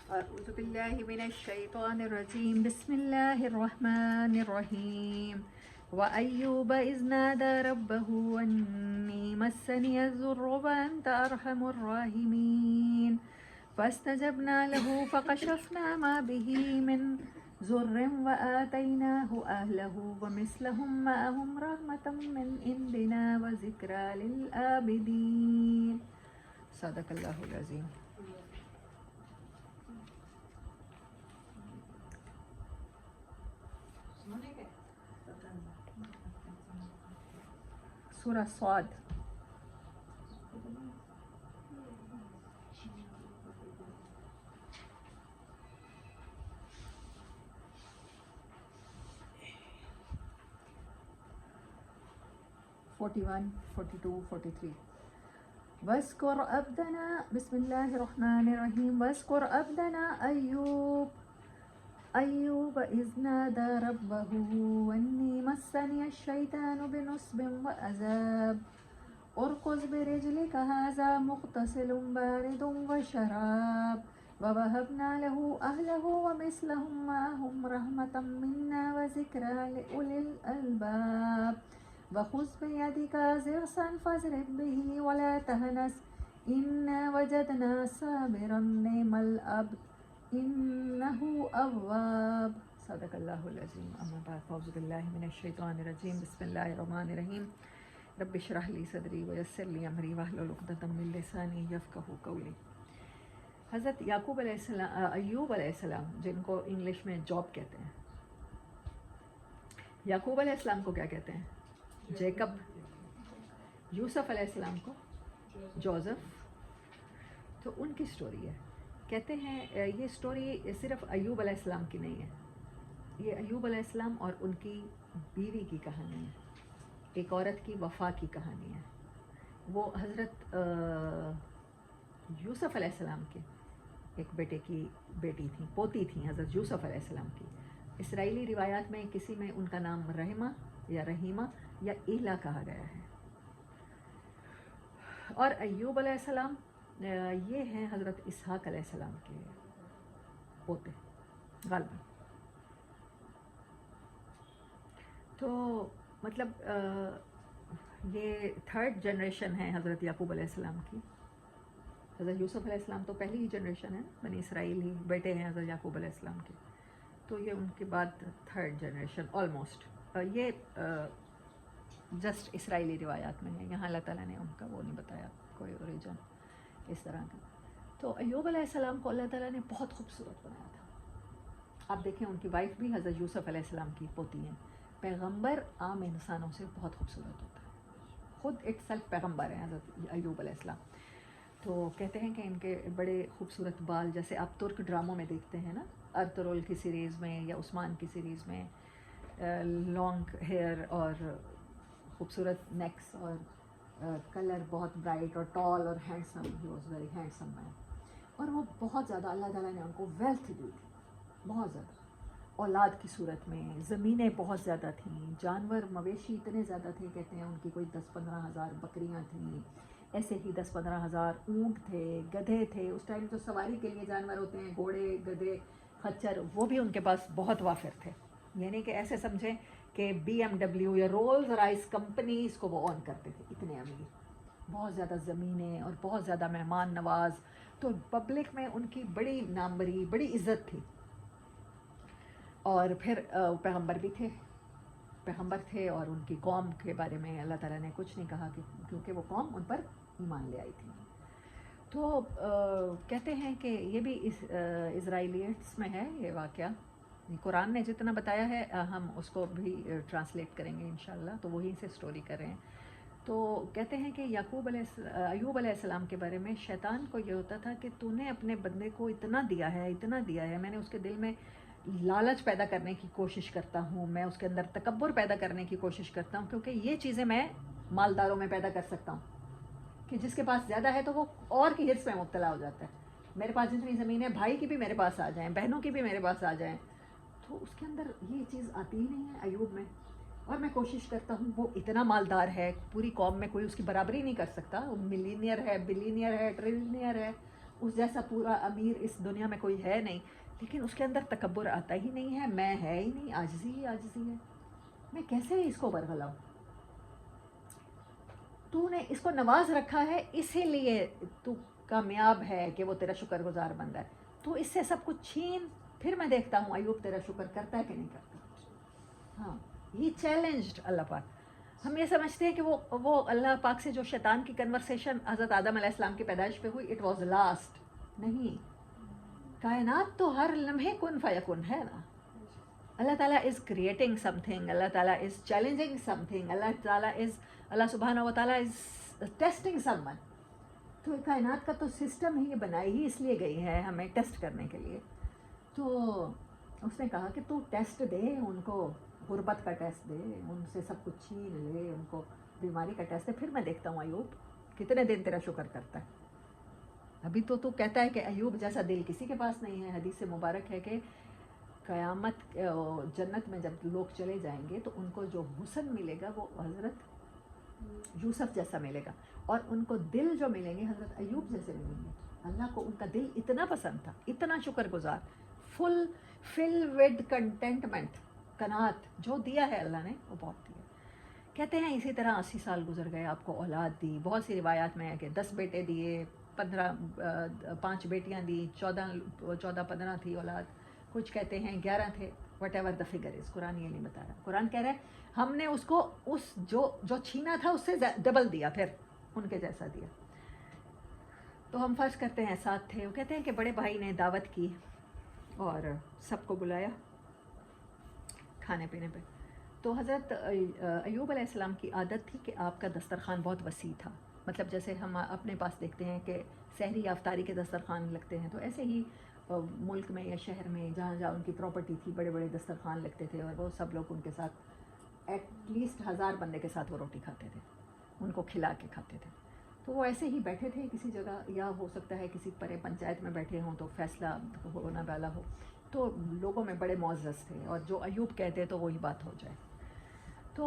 أعوذ بالله من الشيطان الرجيم بسم الله الرحمن الرحيم وأيوب إذ نادى ربه أني مسني الضر وأنت أرحم الراحمين فاستجبنا له فكشفنا ما به من ضر وآتيناه أهله ومثلهم معهم رحمة من عندنا وذكرى للعابدين صدق الله العظيم. سورة صاد. (41, 42, 43) واذكر عبدنا بسم الله الرحمن الرحيم واذكر عبدنا أيوب إذ نادى ربه أني مسني الشيطان بنصب وعذاب اركض برجلك هذا مغتسل بارد وشراب ووهبنا له أهله ومثلهم معهم رحمة منا وذكرى لأولي الألباب وخذ بيدك ضغثا فاضرب به ولا تهنس إنا وجدنا صابرا نعم العبد إنه أواب صدق الله العظيم. أما بعد فأعوذ بالله من الشيطان الرجيم بسم الله الرحمن الرحيم رب اشرح لي صدری ویسر لی امری واحلل عقدۃ من لسانی یفقہوا قولی. حضرت یعقوب علیہ السلام ایوب علیہ السلام جن کو انگلش میں جاب کہتے ہیں، یعقوب علیہ السلام کو کیا کہتے ہیں؟ جیکب. یوسف علیہ السلام کو جوزف. تو ان کی سٹوری ہے. کہتے ہیں یہ سٹوری صرف ایوب علیہ السلام کی نہیں ہے، یہ ایوب علیہ السلام اور ان کی بیوی کی کہانی ہے، ایک عورت کی وفا کی کہانی ہے. وہ حضرت یوسف علیہ السلام کے ایک بیٹے کی بیٹی تھیں، پوتی تھیں حضرت یوسف علیہ السلام کی. اسرائیلی روایات میں کسی میں ان کا نام رحمہ یا رحیمہ یا ایلا کہا گیا ہے. اور ایوب علیہ السلام یہ ہیں حضرت اسحاق علیہ السلام کے پوتے غالباً. تو مطلب یہ تھرڈ جنریشن ہے حضرت یعقوب علیہ السلام کی. حضرت یوسف علیہ السلام تو پہلی ہی جنریشن ہے، بنی اسرائیل ہی بیٹے ہیں حضرت یعقوب علیہ السلام کے. تو یہ ان کے بعد تھرڈ جنریشن آلموسٹ. یہ جسٹ اسرائیلی روایات میں ہے، یہاں اللہ تعالیٰ نے ان کا وہ نہیں بتایا کوئی اوریجن اس طرح کا. تو ایوب علیہ السلام کو اللہ تعالیٰ نے بہت خوبصورت بنایا تھا. آپ دیکھیں ان کی وائف بھی حضرت یوسف علیہ السلام کی پوتی ہیں. پیغمبر عام انسانوں سے بہت خوبصورت ہوتا ہے، خود ایک سیلف پیغمبر ہیں حضرت ایوب علیہ السلام. تو کہتے ہیں کہ ان کے بڑے خوبصورت بال، جیسے آپ ترک ڈراموں میں دیکھتے ہیں نا، ارطغرل کی سیریز میں یا عثمان کی سیریز میں، لانگ ہیئر اور خوبصورت نیکس اور کلر بہت برائٹ اور ٹال اور handsome. He was very handsome man. اور وہ بہت زیادہ اللہ تعالیٰ نے ان کو ویلتھ دی تھی، بہت زیادہ اولاد کی صورت میں. زمینیں بہت زیادہ تھیں، جانور مویشی اتنے زیادہ تھے، کہتے ہیں ان کی کوئی 10-15 ہزار بکریاں تھیں، ایسے ہی 10-15 ہزار اونٹ تھے، گدھے تھے. اس ٹائم جو سواری کے لیے جانور ہوتے ہیں، گھوڑے، گدھے، خچر، وہ بھی ان کے پاس بہت وافر تھے. یعنی کہ ایسے سمجھیں کہ BMW یا رولز رائس کمپنیز کو وہ اون کرتے تھے، اتنے امیر. بہت زیادہ زمینیں اور بہت زیادہ مہمان نواز. تو پبلک میں ان کی بڑی ناموری، بڑی عزت تھی. اور پھر پیغمبر بھی تھے، پیغمبر تھے، اور ان کی قوم کے بارے میں اللہ تعالیٰ نے کچھ نہیں کہا کہ کیونکہ وہ قوم ان پر ایمان لے آئی تھی. تو کہتے ہیں کہ یہ بھی اسرائیلیٹس میں ہے یہ واقعہ. قرآن نے جتنا بتایا ہے ہم اس کو بھی ٹرانسلیٹ کریں گے انشاءاللہ، تو وہیں سے سٹوری کر رہے ہیں. تو کہتے ہیں کہ ایوب علیہ السلام کے بارے میں شیطان کو یہ ہوتا تھا کہ تو نے اپنے بندے کو اتنا دیا ہے، میں نے اس کے دل میں لالچ پیدا کرنے کی کوشش کرتا ہوں، میں اس کے اندر تکبر پیدا کرنے کی کوشش کرتا ہوں، کیونکہ یہ چیزیں میں مالداروں میں پیدا کر سکتا ہوں کہ جس کے پاس زیادہ ہے تو وہ اور کی حرص میں مبتلا ہو جاتا ہے. میرے پاس جتنی زمین ہے، بھائی کی بھی میرے پاس آ جائیں، بہنوں کی بھی میرے پاس آ جائیں. تو اس کے اندر یہ چیز آتی ہی نہیں ہے ایوب میں. اور میں کوشش کرتا ہوں، وہ اتنا مالدار ہے، پوری قوم میں کوئی اس کی برابری نہیں کر سکتا. وہ ملینئر ہے، بلینئر ہے، ٹریلینئر ہے، اس جیسا پورا امیر اس دنیا میں کوئی ہے نہیں، لیکن اس کے اندر تکبر آتا ہی نہیں ہے، میں ہے ہی نہیں، عاجزی ہی عاجزی ہے، میں کیسے اس کو برگلاؤں؟ تو نے اس کو نواز رکھا ہے، اسی لیے تو کامیاب ہے کہ وہ تیرا شکر گزار بن رہا ہے، تو اس سے سب کچھ چھین، پھر میں دیکھتا ہوں ایوب تیرا شکر کرتا ہے کہ نہیں کرتا۔ ہاں، ہی چیلنجڈ اللہ پاک۔ ہم یہ سمجھتے ہیں کہ وہ اللہ پاک سے جو شیطان کی کنورسیشن حضرت آدم علیہ السلام کی پیدائش پہ ہوئی، اٹ واز لاسٹ، نہیں، کائنات تو ہر لمحے کن فیکن ہے نا۔ اللہ تعالیٰ از کریٹنگ سم تھنگ، اللہ تعالیٰ از چیلنجنگ سم تھنگ، اللہ سبحانہ و تعالیٰ از ٹیسٹنگ سم ون۔ تو کائنات کا تو سسٹم ہی بنائی ہی اس لیے گئی ہے ہمیں ٹیسٹ کرنے کے لیے۔ تو اس نے کہا کہ تو ٹیسٹ دے ان کو، غربت کا ٹیسٹ دے، ان سے سب کچھ چھین لے، ان کو بیماری کا ٹیسٹ دے، پھر میں دیکھتا ہوں ایوب کتنے دن تیرا شکر کرتا ہے۔ ابھی تو کہتا ہے کہ ایوب جیسا دل کسی کے پاس نہیں ہے۔ حدیث سے مبارک ہے کہ قیامت جنت میں جب لوگ چلے جائیں گے تو ان کو جو حسن ملے گا وہ حضرت یوسف جیسا ملے گا، اور ان کو دل جو ملیں گے حضرت ایوب جیسے ملیں گے۔ اللہ کو ان کا دل اتنا پسند تھا، اتنا شکر گزار، فل ود کنٹینٹمنٹ، قناعت، جو دیا ہے اللہ نے وہ بہت دیا۔ کہتے ہیں اسی طرح 80 سال گزر گئے، آپ کو اولاد دی، بہت سی روایات میں ہے کہ 10 بیٹے دیے، 5 بیٹیاں دی، 14-15 تھی اولاد، کچھ کہتے ہیں 11 تھے، whatever the figure is, Quran یہ نہیں بتا رہا۔ قرآن کہہ رہا ہے ہم نے اس کو اس جو چھینا تھا اس سے ڈبل دیا، پھر ان کے جیسا دیا۔ تو ہم فرض کرتے ہیں 7 تھے۔ وہ کہتے ہیں کہ بڑے بھائی نے دعوت کی اور سب کو بلایا کھانے پینے پہ۔ تو حضرت ایوب علیہ السلام کی عادت تھی کہ آپ کا دسترخوان بہت وسیع تھا، مطلب جیسے ہم اپنے پاس دیکھتے ہیں کہ سحری یا افطاری کے دسترخوان لگتے ہیں، تو ایسے ہی ملک میں یا شہر میں جہاں جہاں ان کی پراپرٹی تھی بڑے بڑے دسترخوان لگتے تھے، اور وہ سب لوگ ان کے ساتھ ایٹ لیسٹ 1000 بندے کے ساتھ وہ روٹی کھاتے تھے، ان کو کھلا کے کھاتے تھے۔ تو وہ ایسے ہی بیٹھے تھے کسی جگہ، یا ہو سکتا ہے کسی پرے پنچایت میں بیٹھے ہوں تو فیصلہ ہونا والا ہو، تو لوگوں میں بڑے معزز تھے، اور جو ایوب کہتے تو وہی بات ہو جائے۔ تو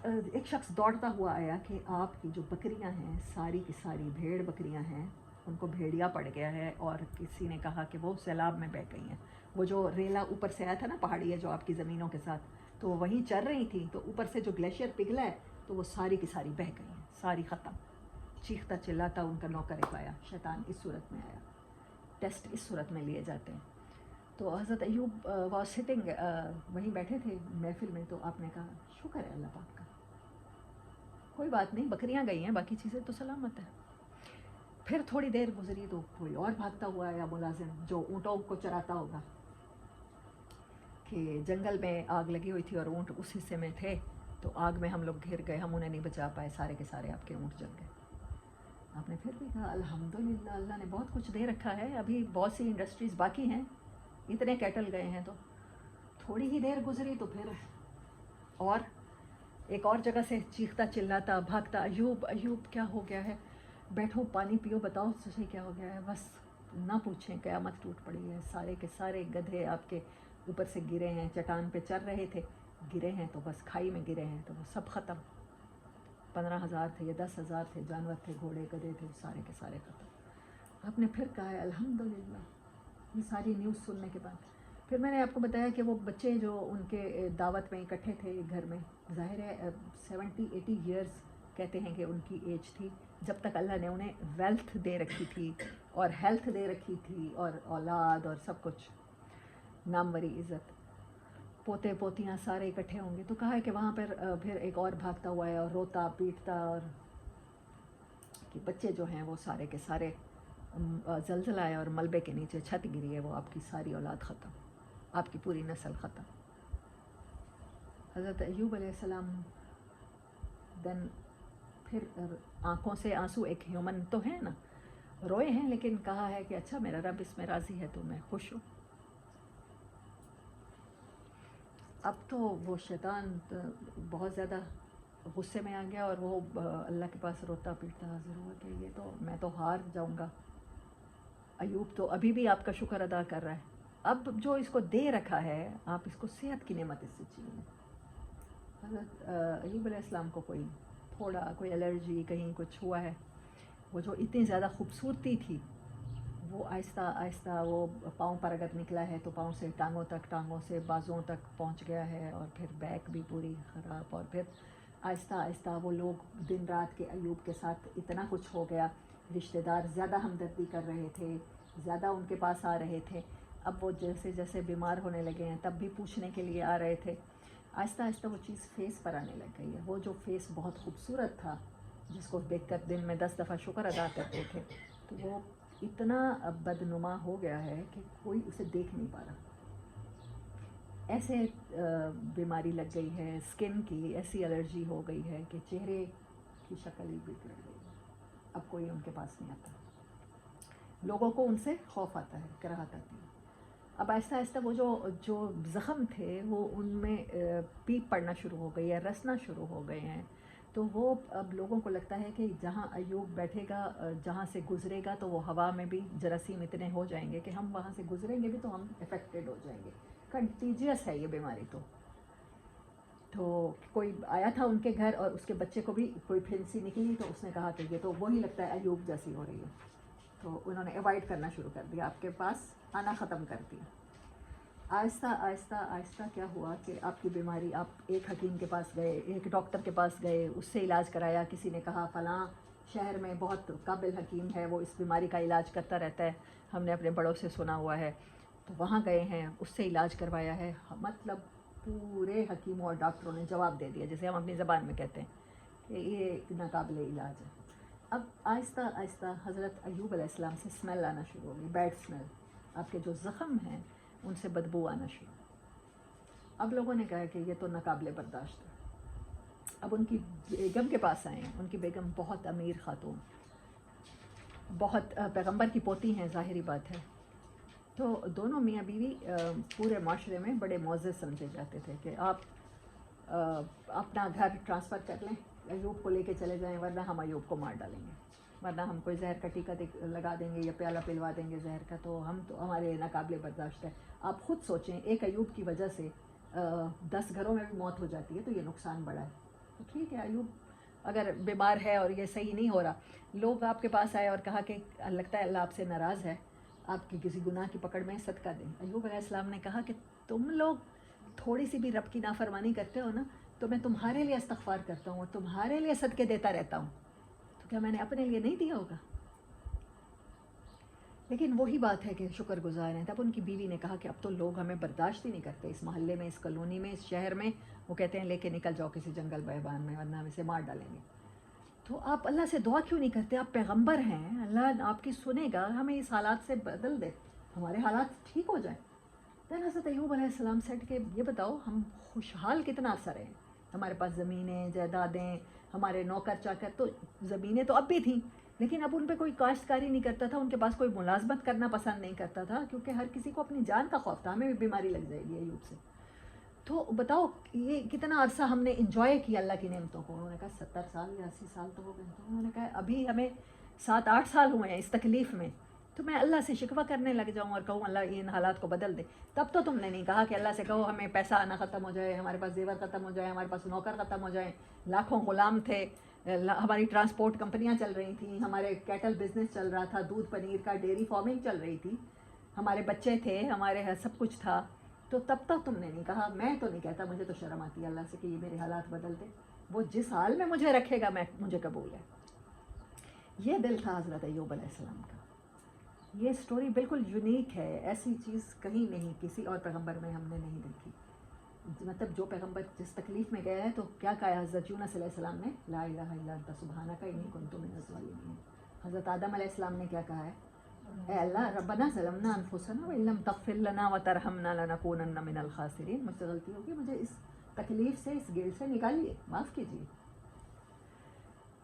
ایک شخص دوڑتا ہوا آیا کہ آپ کی جو بکریاں ہیں، ساری کی ساری بھیڑ بکریاں ہیں، ان کو بھیڑیا پڑ گیا ہے، اور کسی نے کہا کہ وہ سیلاب میں بہہ گئی ہیں۔ وہ جو ریلا اوپر سے آیا تھا نا، پہاڑی ہے جو آپ کی زمینوں کے ساتھ، تو وہ وہیں چل رہی تھی، تو اوپر سے جو گلیشیئر پگھلا ہے تو وہ ساری کی ساری بہہ گئی ہیں، ساری ختم۔ چیختا چلاتا ان کا نوکر ایک آیا، شیطان اس صورت میں آیا، ٹیسٹ اس صورت میں لیے جاتے ہیں۔ تو حضرت ایوب واز سٹنگ، وہیں بیٹھے تھے محفل میں، تو آپ نے کہا شکر ہے اللہ پاک کا، کوئی بات نہیں، بکریاں گئی ہیں، باقی چیزیں تو سلامت ہیں۔ پھر تھوڑی دیر گزری تو کوئی اور بھاگتا ہوا آیا ملازم، جو اونٹوں کو چراتا ہوگا، کہ جنگل میں آگ لگی ہوئی تھی اور اونٹ اس حصے میں تھے، تو آگ میں ہم لوگ گھر گئے، ہم انہیں نہیں بچا پائے، سارے کے سارے آپ کے اونٹ جل گئے۔ آپ نے پھر بھی کہا الحمدللہ، اللہ نے بہت کچھ دے رکھا ہے، ابھی بہت سی انڈسٹریز باقی ہیں، اتنے کیٹل گئے ہیں۔ تو تھوڑی ہی دیر گزری تو پھر اور ایک اور جگہ سے چیختا چلاتا بھاگتا، ایوب ایوب کیا ہو گیا ہے، بیٹھو پانی پیو، بتاؤ تجھے کیا ہو گیا ہے۔ بس نہ پوچھیں، قیامت ٹوٹ پڑی ہے، سارے کے سارے گدھے آپ کے اوپر سے گرے ہیں، چٹان پہ چل رہے تھے، گرے ہیں تو بس کھائی میں گرے ہیں، تو وہ سب ختم۔ 15,000 تھے یا 10,000 تھے، جانور تھے، گھوڑے گدھے تھے، سارے کے سارے ختم۔ آپ نے پھر کہا ہے الحمدللہ، یہ ساری نیوز سننے کے بعد۔ پھر میں نے آپ کو بتایا کہ وہ بچے جو ان کے دعوت میں اکٹھے تھے گھر میں، ظاہر ہے 70-80 ایئرز کہتے ہیں کہ ان کی ایج تھی، جب تک اللہ نے انہیں ویلتھ دے رکھی تھی اور ہیلتھ دے رکھی تھی اور اولاد اور سب کچھ، ناموری عزت، پوتے پوتیاں سارے اکٹھے ہوں گے۔ تو کہا ہے کہ وہاں پر پھر ایک اور بھاگتا ہوا ہے اور روتا پیٹتا، اور کہ بچے جو ہیں وہ سارے کے سارے زلزلہ ہے اور ملبے کے نیچے چھت گری ہے، وہ آپ کی ساری اولاد ختم، آپ کی پوری نسل ختم۔ حضرت ایوب علیہ السلام دن پھر آنکھوں سے آنسو، ایک ہیومن تو ہیں نا، روئے ہیں، لیکن کہا ہے کہ اچھا میرا رب اس میں راضی ہے تو میں خوش ہوں۔ اب تو وہ شیطان بہت زیادہ غصے میں آ گیا، اور وہ اللہ کے پاس روتا پیٹتا حاضر ہوا کہ یہ تو میں تو ہار جاؤں گا، ایوب تو ابھی بھی آپ کا شکر ادا کر رہا ہے، اب جو اس کو دے رکھا ہے آپ اس کو صحت کی نعمت اس سے چھین لیں۔ حضرت ایوب علیہ السلام کو کوئی الرجی کہیں کچھ ہوا ہے، وہ جو اتنی زیادہ خوبصورتی تھی وہ آہستہ آہستہ وہ پاؤں پر اگر نکلا ہے تو پاؤں سے ٹانگوں تک، ٹانگوں سے بازوؤں تک پہنچ گیا ہے، اور پھر بیک بھی پوری خراب، اور پھر آہستہ آہستہ وہ لوگ دن رات کے ایوب کے ساتھ اتنا کچھ ہو گیا، رشتہ دار زیادہ ہمدردی کر رہے تھے، زیادہ ان کے پاس آ رہے تھے، اب وہ جیسے جیسے بیمار ہونے لگے ہیں تب بھی پوچھنے کے لیے آ رہے تھے، آہستہ آہستہ وہ چیز فیس پر آنے لگ گئی ہے۔ وہ جو فیس بہت خوبصورت تھا، جس کو دیکھ کر دن میں 10 دفعہ شکر ادا کرتے تھے، تو وہ اتنا بدنما ہو گیا ہے کہ کوئی اسے دیکھ نہیں پا رہا۔ ایسے بیماری لگ گئی ہے اسکن کی، ایسی الرجی ہو گئی ہے کہ چہرے کی شکل ہی بگڑ گئی ہے، اب کوئی ان کے پاس نہیں آتا، لوگوں کو ان سے خوف آتا ہے، کراہت آتی ہے۔ اب آہستہ آہستہ وہ جو زخم تھے وہ ان میں پیپ پڑنا شروع ہو گئی ہے، رسنا شروع ہو گئے ہیں، تو وہ اب لوگوں کو لگتا ہے کہ جہاں ایوب بیٹھے گا، جہاں سے گزرے گا، تو وہ ہوا میں بھی جراثیم اتنے ہو جائیں گے کہ ہم وہاں سے گزریں گے بھی تو ہم افیکٹڈ ہو جائیں گے، کنٹیجیس ہے یہ بیماری۔ تو کوئی آیا تھا ان کے گھر اور اس کے بچے کو بھی کوئی پھنسی نکلی، تو اس نے کہا کہ یہ تو وہی لگتا ہے ایوب جیسی ہو رہی ہے، تو انہوں نے اوائڈ کرنا شروع کر دیا، آپ کے پاس آنا ختم کر دیا۔ آہستہ آہستہ آہستہ کیا ہوا کہ آپ کی بیماری، آپ ایک حکیم کے پاس گئے، ایک ڈاکٹر کے پاس گئے، اس سے علاج کرایا، کسی نے کہا فلاں شہر میں بہت قابل حکیم ہے، وہ اس بیماری کا علاج کرتا رہتا ہے، ہم نے اپنے بڑوں سے سنا ہوا ہے، تو وہاں گئے ہیں، اس سے علاج کروایا ہے، مطلب پورے حکیموں اور ڈاکٹروں نے جواب دے دیا، جسے ہم اپنی زبان میں کہتے ہیں کہ یہ ناقابل علاج ہے۔ اب آہستہ آہستہ حضرت ایوب علیہ السلام سے اسمیل آنا شروع ہو گئی، بیڈ اسمیل، آپ کے جو زخم ہیں ان سے بدبو آنا شروع۔ اب لوگوں نے کہا کہ یہ تو ناقابل برداشت ہے، اب ان کی بیگم کے پاس آئے ہیں، ان کی بیگم بہت امیر خاتون، بہت پیغمبر کی پوتی ہیں، ظاہری بات ہے، تو دونوں میاں بیوی پورے معاشرے میں بڑے معزز سمجھے جاتے تھے کہ آپ اپنا گھر ٹرانسفر کر لیں، ایوب کو لے کے چلے جائیں، ورنہ ہم ایوب کو مار ڈالیں گے، ورنہ ہم کوئی زہر کا ٹیکہ لگا دیں گے یا پیالہ پلوا دیں گے زہر کا، تو ہم تو ہمارے ناقابل برداشت ہے۔ آپ خود سوچیں، ایک ایوب کی وجہ سے 10 گھروں میں بھی موت ہو جاتی ہے تو یہ نقصان بڑا ہے۔ تو ٹھیک ہے، ایوب اگر بیمار ہے اور یہ صحیح نہیں ہو رہا، لوگ آپ کے پاس آئے اور کہا کہ لگتا ہے اللہ آپ سے ناراض ہے، آپ کی کسی گناہ کی پکڑ میں صدقہ دیں۔ ایوب علیہ السلام نے کہا کہ تم لوگ تھوڑی سی بھی رب کی نافرمانی کرتے ہو نا، تو میں تمہارے لیے استغفار کرتا ہوں اور تمہارے لیے صدقے دیتا رہتا ہوں، تو کیا میں نے اپنے لیے نہیں دیا ہوگا؟ لیکن وہی بات ہے کہ شکر گزار ہیں۔ تب ان کی بیوی نے کہا کہ اب تو لوگ ہمیں برداشت ہی نہیں کرتے، اس محلے میں، اس کالونی میں، اس شہر میں، وہ کہتے ہیں لے کے نکل جاؤ کسی جنگل بیابان میں، ورنہ ہم اسے مار ڈالیں گے۔ تو آپ اللہ سے دعا کیوں نہیں کرتے؟ آپ پیغمبر ہیں، اللہ آپ کی سنے گا، ہمیں اس حالات سے بدل دے، ہمارے حالات ٹھیک ہو جائیں۔ دین حضرت ایوب علیہ السلام سیٹ کہ یہ بتاؤ ہم خوشحال کتنا اثر ہیں، ہمارے پاس زمینیں، جائیدادیں، ہمارے نوکر چاکر، تو زمینیں تو اب بھی تھیں، لیکن اب ان پہ کوئی کاشتکاری نہیں کرتا تھا، ان کے پاس کوئی ملازمت کرنا پسند نہیں کرتا تھا، کیونکہ ہر کسی کو اپنی جان کا خوف تھا، ہمیں بھی بیماری لگ جائے گی ایوب سے۔ تو بتاؤ یہ کتنا عرصہ ہم نے انجوائے کیا اللہ کی نعمتوں کو۔ انہوں نے کہا 70 سال یا 80 سال تو ہو گئے۔ تو انہوں نے کہا ابھی ہمیں 7-8 سال ہوئے ہیں اس تکلیف میں، تو میں اللہ سے شکوہ کرنے لگ جاؤں اور کہوں اللہ ان حالات کو بدل دے؟ تب تو تم نے نہیں کہا کہ اللہ سے کہو ہمیں پیسہ آنا ختم ہو جائے، ہمارے پاس زیور ختم ہو جائے، ہمارے پاس نوکر ختم ہو جائیں، لاکھوں غلام تھے، ہماری ٹرانسپورٹ کمپنیاں چل رہی تھیں، ہمارے کیٹل بزنس چل رہا تھا، دودھ پنیر کا ڈیری فارمنگ چل رہی تھی، ہمارے بچے تھے، ہمارے سب کچھ تھا، تو تب تک تم نے نہیں کہا۔ میں تو نہیں کہتا، مجھے تو شرم آتی ہے اللہ سے کہ یہ میرے حالات بدل دے، وہ جس حال میں مجھے رکھے گا مجھے قبول ہے۔ یہ دل تھا حضرت ایوب علیہ السلام کا۔ یہ سٹوری بالکل یونیک ہے، ایسی چیز کہیں نہیں، کسی اور پیغمبر میں ہم نے نہیں دیکھی۔ مطلب جو پیغمبر جس تکلیف میں گیا ہے تو کیا کہا ہے حضرت یونس علیہ السلام نے؟ لا الہ الا انت سبحانک انی کنت من الظالمین۔ حضرت آدم علیہ السلام نے کیا کہا ہے؟ اے اللہ ربنا ظلمنا انفسنا وان لم تغفر لنا وترحمنا لنکونن من الخاسرین، مجھ سے غلطی ہوگی، مجھے اس تکلیف سے، اس گیل سے نکالیے، معاف کیجیے۔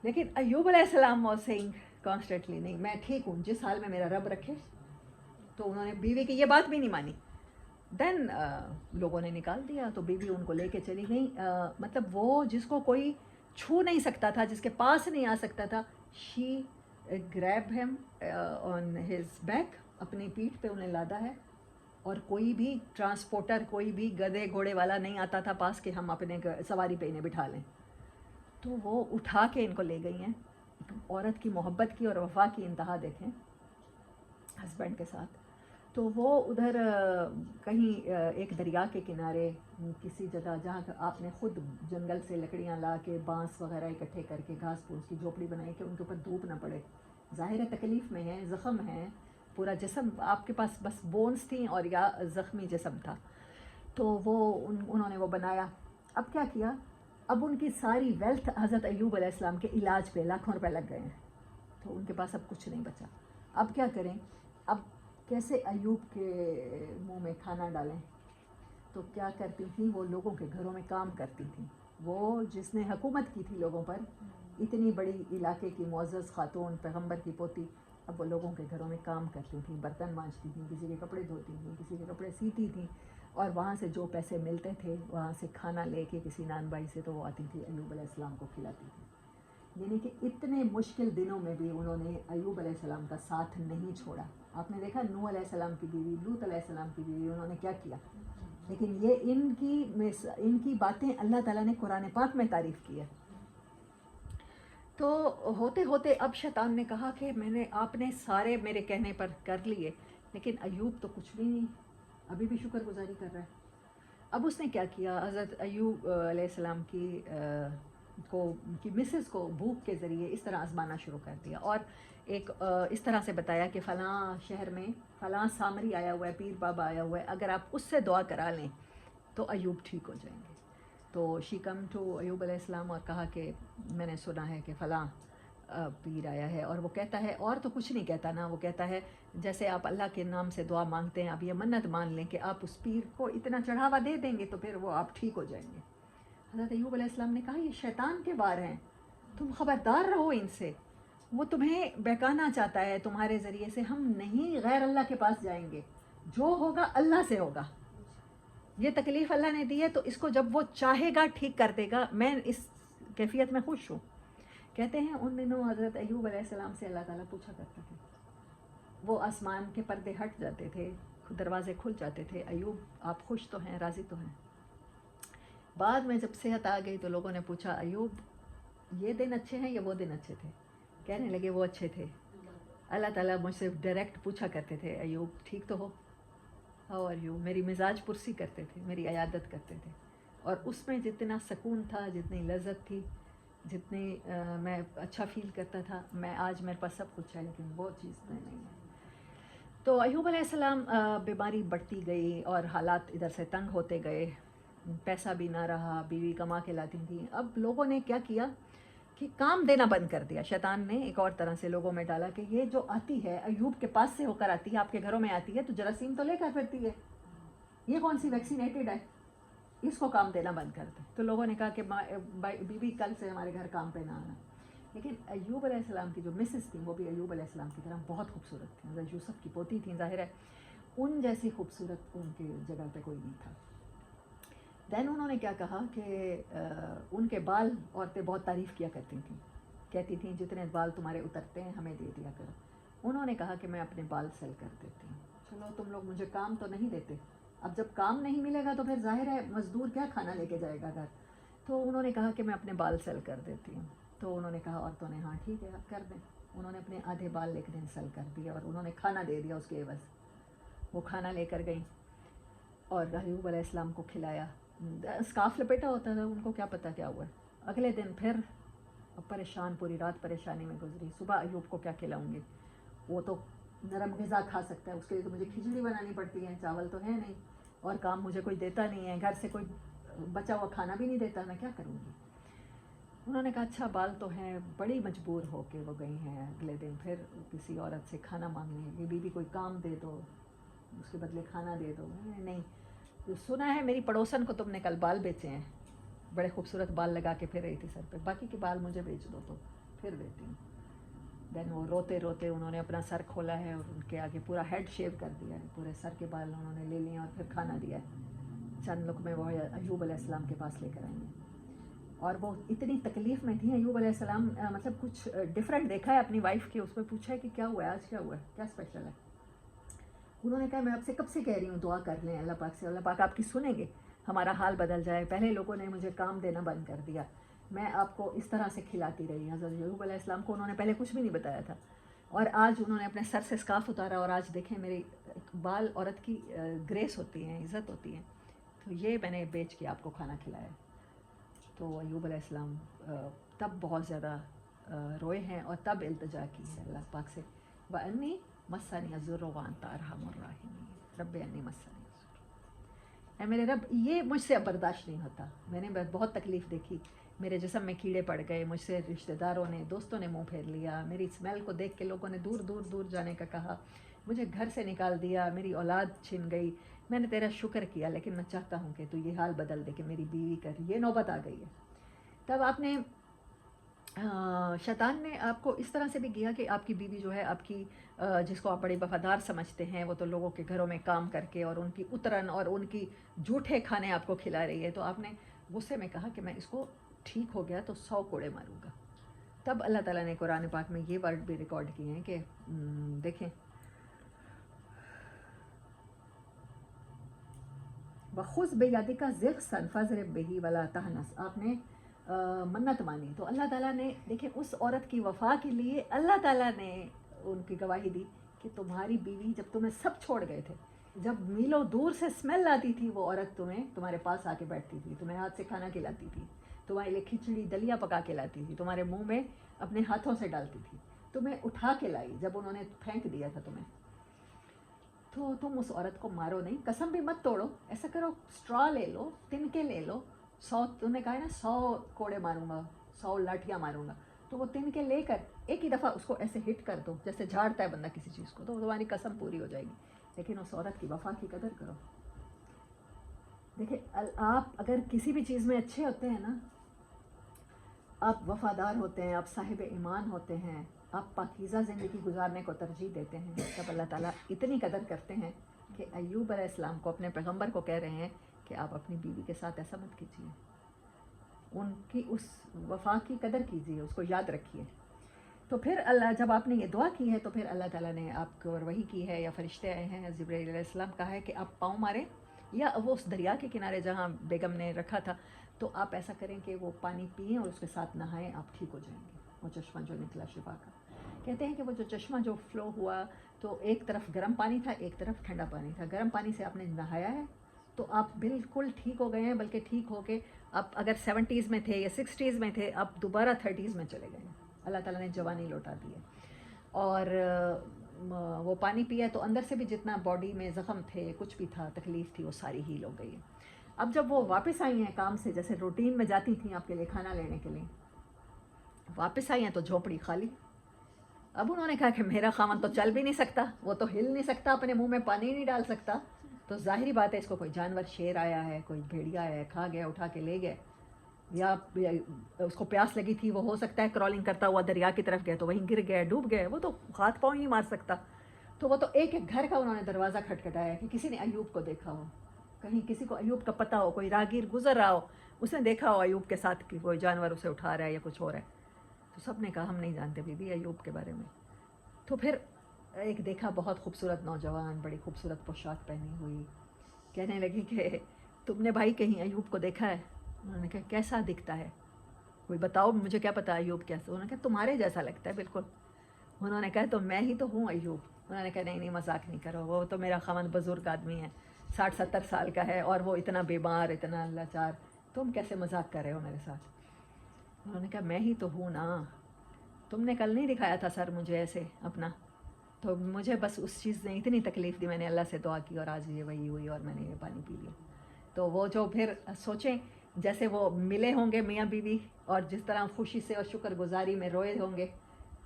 لیکن ایوب علیہ السلام واز سیئنگ کانسٹنٹلی نہیں، میں ٹھیک ہوں جس حال میں میرا رب رکھے۔ تو انہوں نے بیوی کی یہ بات بھی نہیں مانی۔ دین لوگوں نے نکال دیا، تو بیوی ان کو لے کے چلی گئی، مطلب وہ جس کو کوئی چھو نہیں سکتا تھا، جس کے پاس نہیں آ سکتا تھا، شی گریب ہیم آن ہز بیک، اپنی پیٹھ پہ انہیں لادا ہے، اور کوئی بھی ٹرانسپورٹر، کوئی بھی گدھے گھوڑے والا نہیں آتا تھا پاس کہ ہم اپنے سواری پہ انہیں بٹھا لیں، تو وہ اٹھا کے ان کو لے گئی ہیں۔ عورت کی محبت کی اور وفا کی انتہا دیکھیں۔ ہسبینڈ کے ساتھ. تو وہ ادھر کہیں ایک دریا کے کنارے کسی جگہ جہاں آپ نے خود جنگل سے لکڑیاں لا کے بانس وغیرہ اکٹھے کر کے گھاس پھوس کی جھوپڑی بنائی کہ ان کے اوپر دھوپ نہ پڑے. ظاہر ہے تکلیف میں ہیں, زخم ہیں, پورا جسم آپ کے پاس بس بونس تھیں اور یا زخمی جسم تھا. تو وہ انہوں نے وہ بنایا. اب کیا کیا, اب ان کی ساری ویلتھ حضرت ایوب علیہ السلام کے علاج پہ لاکھوں روپے لگ گئے ہیں. تو ان کے پاس اب کچھ نہیں بچا. اب کیا کریں, اب کیسے ایوب کے منہ میں کھانا ڈالیں. تو کیا کرتی تھیں, وہ لوگوں کے گھروں میں کام کرتی تھیں. وہ جس نے حکومت کی تھی لوگوں پر, اتنی بڑی علاقے کی معزز خاتون, پیغمبر کی پوتی, اب وہ لوگوں کے گھروں میں کام کرتی تھیں, برتن مانجتی تھیں, کسی کے کپڑے دھوتی تھیں, کسی کے کپڑے سیتی تھیں, اور وہاں سے جو پیسے ملتے تھے وہاں سے کھانا لے کے کسی نان بھائی سے تو وہ آتی تھی ایوب علیہ السلام کو کھلاتی تھی. یعنی کہ اتنے مشکل دنوں میں بھی انہوں نے ایوب علیہ السلام کا ساتھ نہیں چھوڑا. آپ نے دیکھا نوح علیہ السلام کی بیوی, لوط علیہ السلام کی بیوی, انہوں نے کیا کیا. لیکن یہ ان کی باتیں اللہ تعالیٰ نے قرآن پاک میں تعریف کی ہے. تو ہوتے ہوتے اب شیطان نے کہا کہ آپ نے سارے میرے کہنے پر کر لیے, لیکن ایوب تو کچھ بھی نہیں, ابھی بھی شکر گزاری کر رہا ہے. اب اس نے کیا کیا, حضرت ایوب علیہ السلام کی مسز کو بھوک کے ذریعے اس طرح آزمانا شروع کر دیا, اور ایک اس طرح سے بتایا کہ فلاں شہر میں فلاں سامری آیا ہوا ہے, پیر بابا آیا ہوا ہے, اگر آپ اس سے دعا کرا لیں تو ایوب ٹھیک ہو جائیں گے. تو شی کم ٹو ایوب علیہ السلام اور کہا کہ میں نے سنا ہے کہ فلاں پیر آیا ہے, اور وہ کہتا ہے, اور تو کچھ نہیں کہتا نا, وہ کہتا ہے جیسے آپ اللہ کے نام سے دعا مانگتے ہیں, آپ یہ منت مان لیں کہ آپ اس پیر کو اتنا چڑھاوا دے دیں گے تو پھر وہ آپ ٹھیک ہو جائیں گے. حضرت ایوب علیہ السلام نے کہا یہ شیطان کے وار ہیں, تم خبردار رہو ان سے, وہ تمہیں بہکانا چاہتا ہے تمہارے ذریعے سے, ہم نہیں غیر اللہ کے پاس جائیں گے, جو ہوگا اللہ سے ہوگا. یہ تکلیف اللہ نے دی ہے تو اس کو جب وہ چاہے گا ٹھیک کر دے گا, میں اس کیفیت میں خوش ہوں. کہتے ہیں ان دنوں حضرت ایوب علیہ السلام سے اللہ تعالیٰ پوچھا کرتے تھے, وہ آسمان کے پردے ہٹ جاتے تھے, دروازے کھل جاتے تھے, ایوب آپ خوش تو ہیں, راضی تو ہیں. بعد میں جب صحت آ گئی تو لوگوں نے پوچھا ایوب یہ دن اچھے ہیں یا وہ دن اچھے تھے. کہنے لگے وہ اچھے تھے. اللہ تعالیٰ مجھ سے ڈائریکٹ پوچھا کرتے تھے ایوب ٹھیک تو ہو, ہاؤ آر یو, میری مزاج پرسی کرتے تھے, میری عیادت کرتے تھے, اور اس میں جتنا سکون تھا, جتنی لذت تھی, جتنی میں اچھا فیل کرتا تھا, میں آج میرے پاس سب کچھ ہے لیکن وہ چیز میں نہیں ہے. تو ایوب علیہ السلام بیماری بڑھتی گئی اور حالات ادھر سے تنگ ہوتے گئے, پیسہ بھی نہ رہا, بیوی کما کے لاتی تھیں. اب لوگوں نے کیا کیا کہ کام دینا بند کر دیا. شیطان نے ایک اور طرح سے لوگوں میں ڈالا کہ یہ جو آتی ہے ایوب کے پاس سے ہو کر آتی ہے, آپ کے گھروں میں آتی ہے, تو جراثیم تو لے کر پھرتی ہے, یہ کون سی ویکسینیٹڈ ہے, اس کو کام دینا بند کر دیں. تو لوگوں نے کہا کہ بیوی کل سے ہمارے گھر کام پہ نہ آنا. لیکن ایوب علیہ السلام کی جو مسز تھیں وہ بھی ایوب علیہ السلام کی طرح بہت خوبصورت تھیں, حضرت یوسف کی پوتی تھیں, ظاہر ہے ان جیسی خوبصورت ان کی جگہ پہ کوئی نہیں تھا. دین انہوں نے کیا کہا کہ ان کے بال عورتیں بہت تعریف کیا کرتی تھیں, کہتی تھیں جتنے بال تمہارے اترتے ہیں ہمیں دے دیا کرو. انہوں نے کہا کہ میں اپنے بال سیل کر دیتی ہوں. چلو تم لوگ مجھے کام تو نہیں دیتے, اب جب کام نہیں ملے گا تو پھر ظاہر ہے مزدور کیا کھانا لے کے جائے گا گھر. تو انہوں نے کہا کہ میں اپنے بال سیل کر دیتی ہوں. تو انہوں نے کہا عورتوں نے ہاں ٹھیک ہے کر دیں. انہوں نے اپنے آدھے بال ایک دن سیل کر دیے اور انہوں نے کھانا دے دیا اس کے عوض. وہ کھانا لے کر گئیں اور ایوب علیہ السلام کو کھلایا. اسکارف لپیٹا ہوتا تھا, ان کو کیا پتہ کیا ہوا ہے. اگلے دن پھر پریشان, پوری رات پریشانی میں گزری. صبح ایوب کو کیا کھلاؤں گی, وہ تو نرم غذا کھا سکتا ہے, اس کے لیے تو مجھے کھچڑی بنانی پڑتی ہے, چاول تو ہے نہیں, اور کام مجھے کوئی دیتا نہیں ہے, گھر سے کوئی بچا ہوا کھانا بھی نہیں دیتا, میں کیا کروں گی. انہوں نے کہا اچھا بال تو ہیں. بڑی مجبور ہو کے وہ گئی ہیں اگلے دن پھر کسی عورت سے کھانا مانگنے, یہ بیوی کوئی کام دے دو, اس کے بدلے کھانا دے دو. نہیں, سنا ہے میری پڑوسن کو تم نے کل بال بیچے ہیں, بڑے خوبصورت بال لگا کے پھر رہی تھی سر پہ, باقی کے بال مجھے بیچ دو تو پھر دیتی ہوں. دین وہ روتے روتے انہوں نے اپنا سر کھولا ہے اور ان کے آگے پورا ہیڈ شیو کر دیا ہے, پورے سر کے بال انہوں نے لے لیے اور پھر کھانا دیا ہے. چند لقمے وہ ایوب علیہ السلام کے پاس لے کر آئیں گے. اور وہ اتنی تکلیف میں تھیں ایوب علیہ السلام, مطلب کچھ ڈفرینٹ دیکھا ہے اپنی وائف کی, اس پہ پوچھا ہے کہ کیا ہوا ہے آج, کیا ہوا ہے, کیا اسپیشل ہے. انہوں نے کہا میں آپ سے کب سے کہہ رہی ہوں دعا کر لیں اللہ پاک سے, اللہ پاک آپ کی سنیں گے, ہمارا حال بدل جائے. پہلے لوگوں نے مجھے کام دینا بند کر دیا, میں آپ کو اس طرح سے کھلاتی رہی. حضرت ایوب علیہ السلام کو انہوں نے پہلے کچھ بھی نہیں بتایا تھا. اور آج انہوں نے اپنے سر سے اسکارف اتارا اور آج دیکھیں میری بال عورت کی گریس ہوتی ہیں، عزت ہوتی ہے. تو یہ میں نے بیچ کے آپ کو کھانا کھلایا. تو ایوب علیہ السلام تب بہت زیادہ روئے ہیں اور تب التجا کی ہے اللہ پاک سے، وَأَنِّي مَسَّنِيَ الضُّرُّ وَأَنْتَ أَرْحَمُ الرَّاحِمِينَ، رب انی مسنی الضر، اے میرے رب یہ مجھ سے اب برداشت نہیں ہوتا. میں نے بہت تکلیف دیکھی، میرے جسم میں کیڑے پڑ گئے، مجھ سے رشتہ داروں نے، دوستوں نے منہ پھیر لیا، میری اسمیل کو دیکھ کے لوگوں نے دور دور دور جانے کا کہا، مجھے گھر سے نکال دیا، میری اولاد چھن گئی. میں نے تیرا شکر کیا، لیکن میں چاہتا ہوں کہ تو یہ حال بدل دے کہ میری بیوی کر، یہ نوبت آ گئی ہے. تب آپ نے شیطان نے آپ کو اس طرح سے بھی کیا کہ آپ کی بیوی جو ہے آپ کی جس کو آپ بڑے وفادار سمجھتے ہیں، وہ تو لوگوں کے گھروں میں کام کر کے اور ان کی اترن اور ان کی جھوٹے کھانے آپ کو کھلا رہی ہے. تو آپ نے غصے میں کہا کہ میں اس کو ٹھیک ہو گیا تو 100 کوڑے ماروں گا. تب اللہ تعالیٰ نے قرآن پاک میں یہ ورڈ بھی ریکارڈ کیے ہیں کہ دیکھیں، وَخُذْ بِيَدِكَ ضِغْثًا فَاضْرِب بِهِ وَلَا تَحْنَثْ. آپ نے منت مانی تو اللہ تعالیٰ نے، دیکھیں اس عورت کی وفا کے لیے اللہ تعالیٰ نے ان کی گواہی دی کہ تمہاری بیوی جب تمہیں سب چھوڑ گئے تھے، جب میلوں دور سے اسمیل آتی تھی، وہ عورت تمہارے پاس آ کے بیٹھتی تھی، تمہیں ہاتھ سے کھانا کھلاتی تھی، تمہارے لیے کھچڑی دلیا پکا کے لاتی تھی، تمہارے منہ میں اپنے ہاتھوں سے ڈالتی تھی، تمہیں اٹھا کے لائی جب انہوں نے پھینک دیا تھا تمہیں. تو تم اس عورت کو مارو نہیں، قسم بھی مت توڑو، ایسا کرو اسٹرا لے لو، تنکے لے لو، 100 تم نے کہا ہے نا 100 کوڑے ماروں گا، 100 لاٹھیاں ماروں گا، تو وہ تنکے لے کر ایک ہی دفعہ اس کو ایسے ہٹ کر دو جیسے جھاڑتا ہے بندہ کسی چیز کو، تو تمہاری قسم پوری ہو جائے گی. لیکن اس عورت کی وفا کی قدر کرو. دیکھیں آپ اگر کسی بھی چیز میں اچھے ہوتے ہیں نا، آپ وفادار ہوتے ہیں، آپ صاحب ایمان ہوتے ہیں، آپ پاکیزہ زندگی گزارنے کو ترجیح دیتے ہیں، تب اللہ تعالیٰ اتنی قدر کرتے ہیں کہ ایوب علیہ السلام کو، اپنے پیغمبر کو کہہ رہے ہیں کہ آپ اپنی بیوی کے ساتھ ایسا مت کیجیے، ان کی اس وفا کی قدر کیجیے، اس کو یاد رکھیے. تو پھر اللہ، جب آپ نے یہ دعا کی ہے تو پھر اللہ تعالیٰ نے آپ کو وحی کی ہے، یا فرشتے آئے ہیں، جبرائیل علیہ السلام کہا ہے کہ آپ پاؤں ماریں، یا وہ اس دریا کے کنارے جہاں بیگم نے رکھا تھا، تو آپ ایسا کریں کہ وہ پانی پئیں اور اس کے ساتھ نہائیں، آپ ٹھیک ہو جائیں گے. وہ چشمہ جو نکلا شفا کا، کہتے ہیں کہ وہ جو چشمہ جو فلو ہوا، تو ایک طرف گرم پانی تھا، ایک طرف ٹھنڈا پانی تھا. گرم پانی سے آپ نے نہایا ہے تو آپ بالکل ٹھیک ہو گئے ہیں، بلکہ ٹھیک ہو کے آپ اگر 70s میں تھے یا 60s میں تھے، آپ دوبارہ 30s میں چلے گئے ہیں. اللہ تعالیٰ نے جوانی لوٹا دی ہے. اور وہ پانی پیا تو اندر سے بھی جتنا باڈی میں زخم تھے، کچھ بھی تھا، تکلیف تھی، وہ ساری ہیل ہو گئی ہے. اب جب وہ واپس آئی ہیں کام سے، جیسے روٹین میں جاتی تھیں آپ کے لیے کھانا لینے کے لیے، واپس آئی ہیں تو جھونپڑی خالی. اب انہوں نے کہا کہ میرا خاوند تو چل بھی نہیں سکتا، وہ تو ہل نہیں سکتا، اپنے منہ میں پانی نہیں ڈال سکتا، تو ظاہری بات ہے اس کو کوئی جانور، شیر آیا ہے، کوئی بھیڑیا آیا ہے، کھا گیا، اٹھا کے لے گئے، یا اس کو پیاس لگی تھی، وہ ہو سکتا ہے کرالنگ کرتا ہوا دریا کی طرف گئے تو وہیں گر گئے، ڈوب گئے، وہ تو ہاتھ پاؤں ہی نہیں مار سکتا. تو وہ تو ایک ایک گھر کا انہوں نے دروازہ کھٹکھٹایا کہ کسی نے ایوب کو دیکھا ہو، کہیں کسی کو ایوب کا پتہ ہو، کوئی راگیر گزر رہا ہو، اس نے دیکھا ہو ایوب کے ساتھ کہ کوئی جانور اسے اٹھا رہا ہے یا کچھ ہو رہا ہے. تو سب نے کہا ہم نہیں جانتے بی بی ایوب کے بارے میں. تو پھر ایک دیکھا بہت خوبصورت نوجوان، بڑی خوبصورت پوشاک پہنی ہوئی، کہنے لگی کہ تم نے بھائی کہیں ایوب کو دیکھا ہے؟ انہوں نے کہا کیسا دکھتا ہے، کوئی بتاؤ، مجھے کیا پتا ایوب کیسا. انہوں نے کہا تمہارے جیسا لگتا ہے بالکل. انہوں نے کہا تو میں ہی تو ہوں ایوب. انہوں نے کہا نہیں مذاق نہیں کرو، وہ تو میرا خاوند بزرگ آدمی ہے، 60-70 سال کا ہے، اور وہ اتنا بیمار، اتنا لاچار، تم کیسے مذاق کر رہے ہو میرے ساتھ. انہوں نے کہا میں ہی تو ہوں نا، تم نے کل نہیں دکھایا تھا سر مجھے ایسے اپنا، تو مجھے بس اس چیز نے اتنی تکلیف دی، میں نے اللہ سے دعا کی اور آج یہ وہی ہوئی اور میں نے یہ پانی پی لیا. تو وہ جو پھر سوچیں جیسے وہ ملے ہوں گے میاں بیوی، اور جس طرح خوشی سے اور شکر گزاری میں روئے ہوں گے،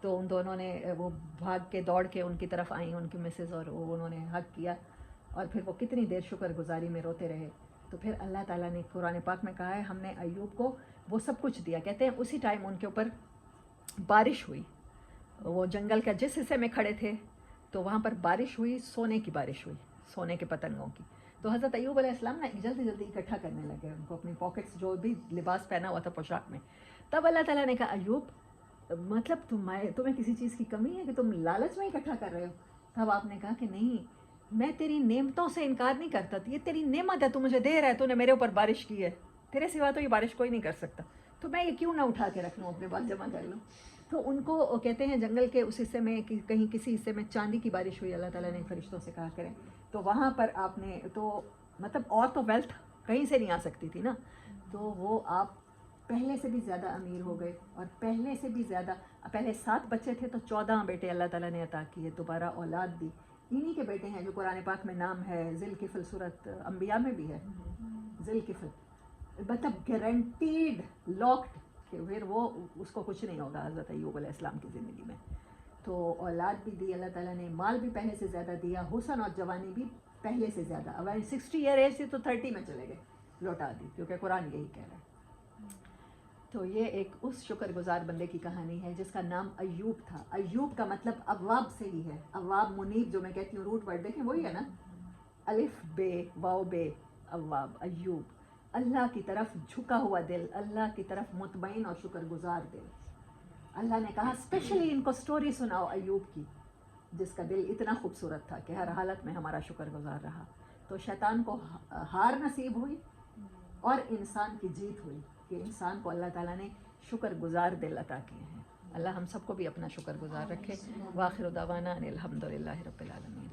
تو ان دونوں نے وہ بھاگ کے دوڑ کے ان کی طرف آئیں، ان کی مسز، اور وہ انہوں نے حق کیا، اور پھر وہ کتنی دیر شکر گزاری میں روتے رہے. تو پھر اللہ تعالیٰ نے قرآن پاک میں کہا ہے ہم نے ایوب کو وہ سب کچھ دیا. کہتے ہیں اسی ٹائم ان کے اوپر بارش ہوئی، وہ جنگل کا جس حصے میں کھڑے تھے تو وہاں پر بارش ہوئی، سونے کی بارش ہوئی، سونے کے پتنگوں کی. تو حضرت ایوب علیہ السلام نا جلدی جلدی اکٹھا کرنے لگے ان کو، اپنی پاکٹس جو بھی لباس پہنا ہوا تھا پوشاک میں. تب اللہ تعالیٰ نے کہا ایوب مطلب تمہیں کسی چیز کی کمی ہے کہ تم لالچ میں اکٹھا کر رہے ہو؟ تب آپ نے کہا کہ نہیں، میں تیری نعمتوں سے انکار نہیں کرتا، یہ تیری نعمت ہے، تو مجھے دے رہا ہے، تو نے میرے اوپر بارش کی ہے، تیرے سوا تو یہ بارش کوئی نہیں کر سکتا، تو میں یہ کیوں نہ اٹھا کے رکھ لوں، اپنے پاس جمع کر لوں. تو ان کو کہتے ہیں جنگل کے اس حصے میں کہیں کسی حصے میں چاندی کی بارش ہوئی، اللہ تعالیٰ نے فرشتوں سے کہا کریں، تو وہاں پر آپ نے تو مطلب اور تو ویلتھ کہیں سے نہیں آ سکتی تھی نا، تو وہ آپ پہلے سے بھی زیادہ امیر ہو گئے، اور پہلے سے بھی زیادہ، پہلے 7 بچے تھے تو 14 بیٹے اللہ تعالیٰ نے عطا کیے، دوبارہ اولاد دی. انہی کے بیٹے ہیں جو قرآن پاک میں نام ہے ذی الکفل، سورۃ انبیاء میں بھی ہے ذی الکفل، مطلب گارنٹیڈ لاکڈ کہ پھر وہ اس کو کچھ نہیں ہوگا حضرت ایوب علیہ السلام کی زندگی میں. تو اولاد بھی دی اللہ تعالیٰ نے، مال بھی پہلے سے زیادہ دیا، حسن اور جوانی بھی پہلے سے زیادہ. اب 60 ایئر ایج تھی تو 30 میں چلے گئے، لوٹا دی، کیونکہ قرآن یہی کہہ رہا ہے. تو یہ ایک اس شکر گزار بندے کی کہانی ہے جس کا نام ایوب تھا. ایوب کا مطلب اواب سے ہی ہے، اواب منیب جو میں کہتی ہوں روٹ ورڈ دیکھیں وہی ہے نا، الف بے واو بے اواب، ایوب، اللہ کی طرف جھکا ہوا دل، اللہ کی طرف مطمئن اور شکر گزار دل. اللہ نے کہا اسپیشلی ان کو سٹوری سناؤ ایوب کی، جس کا دل اتنا خوبصورت تھا کہ ہر حالت میں ہمارا شکر گزار رہا. تو شیطان کو ہار نصیب ہوئی اور انسان کی جیت ہوئی کہ انسان کو اللہ تعالیٰ نے شکر گزار دل عطا کیے ہیں. اللہ ہم سب کو بھی اپنا شکر گزار رکھے. وآخر دعوانا ان الحمد للہ رب العالمین.